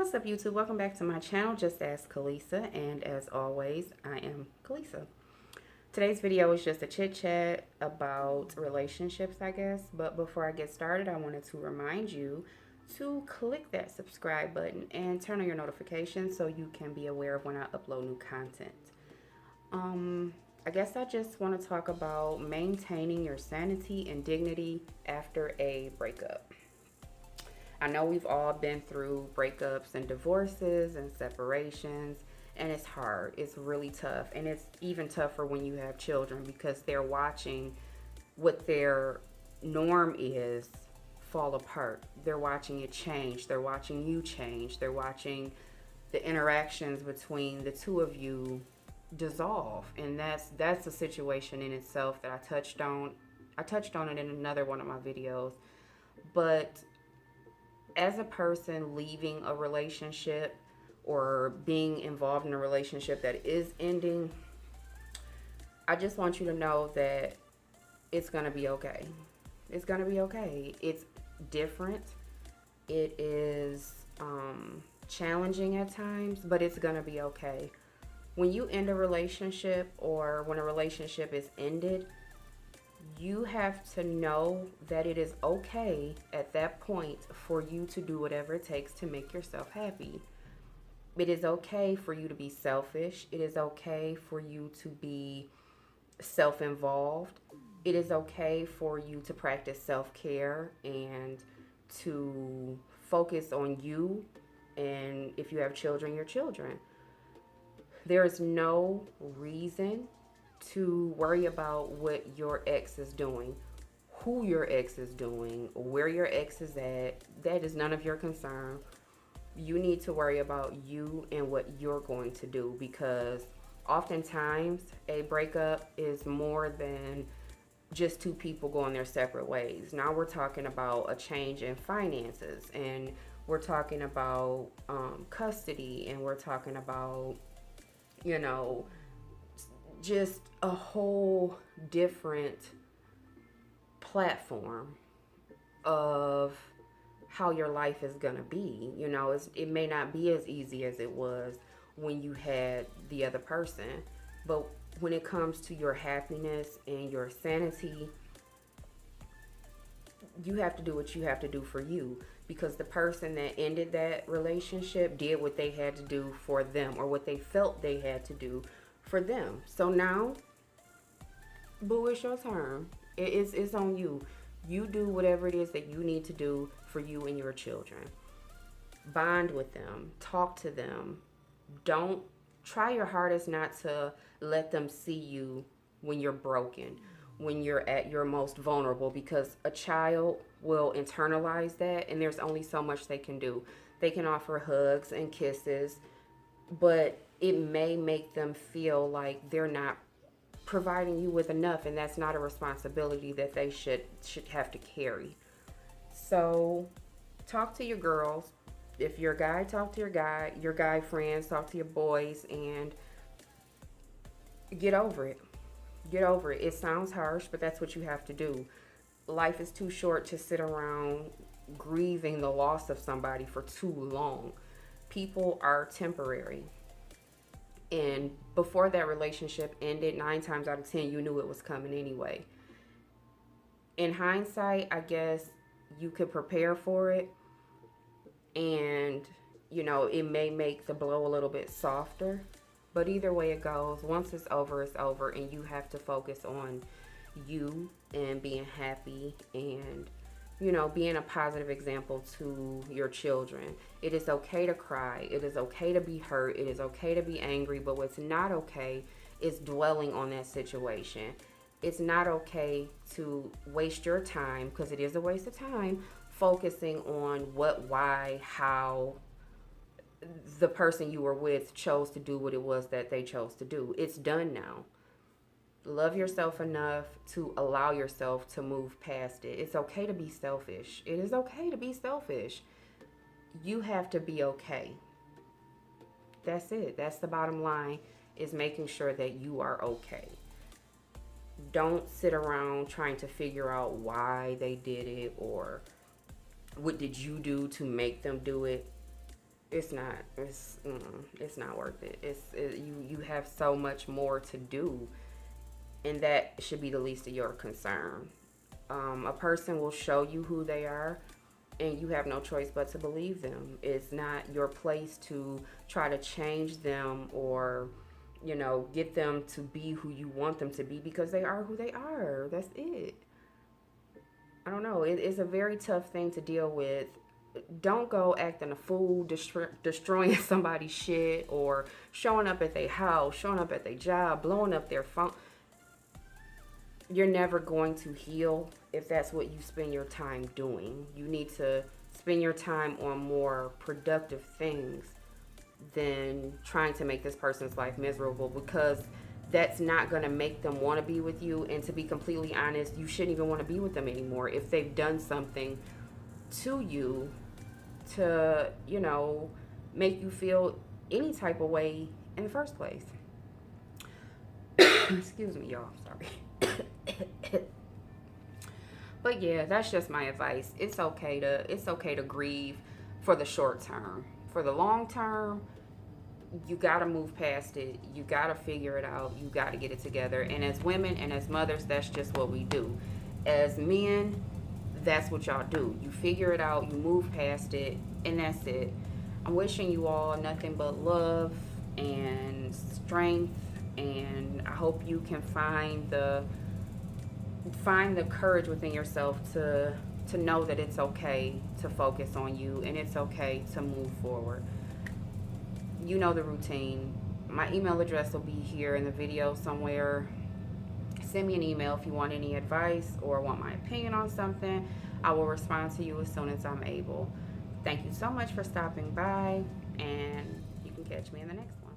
What's up, YouTube? Welcome back to my channel, Just Ask Kalisa, and as always, I am Kalisa. Today's video is just a chit chat about relationships, I guess, but before I get started, I wanted to remind you to click that subscribe button and turn on your notifications so you can be aware of when I upload new content. I guess I just want to talk about maintaining your sanity and dignity after a breakup. I know we've all been through breakups and divorces and separations, and it's hard. It's really tough. And it's even tougher when you have children because they're watching what their norm is fall apart. They're watching it change. They're watching you change. They're watching the interactions between the two of you dissolve. And that's a situation in itself that I touched on. I touched on it in another one of my videos. But as a person leaving a relationship or being involved in a relationship that is ending, I just want you to know that it's going to be okay. It's going to be okay. It's different. It is challenging at times, but it's going to be okay. When you end a relationship or when a relationship is ended, you have to know that it is okay at that point for you to do whatever it takes to make yourself happy. It is okay for you to be selfish. It is okay for you to be self-involved. It is okay for you to practice self-care and to focus on you, and if you have children, your children. There is no reason to worry about what your ex is doing, who your ex is doing, where your ex is at. That is none of your concern. You need to worry about you and what you're going to do, because oftentimes a breakup is more than just two people going their separate ways. Now we're talking about a change in finances, and we're talking about custody, and we're talking about, just a whole different platform of how your life is gonna be. It may not be as easy as it was when you had the other person, but when it comes to your happiness and your sanity, you have to do what you have to do for you, because the person that ended that relationship did what they had to do for them, or what they felt they had to do for them. So now, boo, it's your turn. It's on you. You do whatever it is that you need to do for you and your children. Bond with them. Talk to them. Don't try your hardest not to let them see you when you're broken, when you're at your most vulnerable, because a child will internalize that, and there's only so much they can do. They can offer hugs and kisses, but it may make them feel like they're not providing you with enough, and that's not a responsibility that they should have to carry. So talk to your girls. If you're a guy, talk to your guy friends, talk to your boys, and get over it. Get over it. It sounds harsh, but that's what you have to do. Life is too short to sit around grieving the loss of somebody for too long. People are temporary. And before that relationship ended, 9 times out of 10, you knew it was coming anyway. In hindsight, I guess you could prepare for it. And, it may make the blow a little bit softer. But either way it goes, once it's over, and you have to focus on you and being happy and, being a positive example to your children. It is okay to cry. It is okay to be hurt. It is okay to be angry. But what's not okay is dwelling on that situation. It's not okay to waste your time, because it is a waste of time, focusing on what, why, how the person you were with chose to do what it was that they chose to do. It's done now. Love yourself enough to allow yourself to move past it. It's okay to be selfish. It is okay to be selfish. You have to be okay. That's it. That's the bottom line, is making sure that you are okay. Don't sit around trying to figure out why they did it or what did you do to make them do it. It's not. It's not worth it. You have so much more to do, and that should be the least of your concern. A person will show you who they are, and you have no choice but to believe them. It's not your place to try to change them or, get them to be who you want them to be, because they are who they are. That's it. I don't know. It's a very tough thing to deal with. Don't go acting a fool, destroying somebody's shit, or showing up at their house, showing up at their job, blowing up their phone. You're never going to heal if that's what you spend your time doing. You need to spend your time on more productive things than trying to make this person's life miserable, because that's not going to make them want to be with you. And to be completely honest, you shouldn't even want to be with them anymore if they've done something to you to, make you feel any type of way in the first place. Excuse me, y'all. Sorry. But yeah, that's just my advice. It's okay to grieve for the short term. For the long term, you got to move past it. You got to figure it out. You got to get it together. And as women and as mothers, that's just what we do. As men, that's what y'all do. You figure it out, you move past it, and that's it. I'm wishing you all nothing but love and strength, and I hope you can find the courage within yourself to know that it's okay to focus on you, and it's okay to move forward. You know the routine. My email address will be here in the video somewhere. Send me an email if you want any advice or want my opinion on something. I will respond to you as soon as I'm able. Thank you so much for stopping by, and you can catch me in the next one.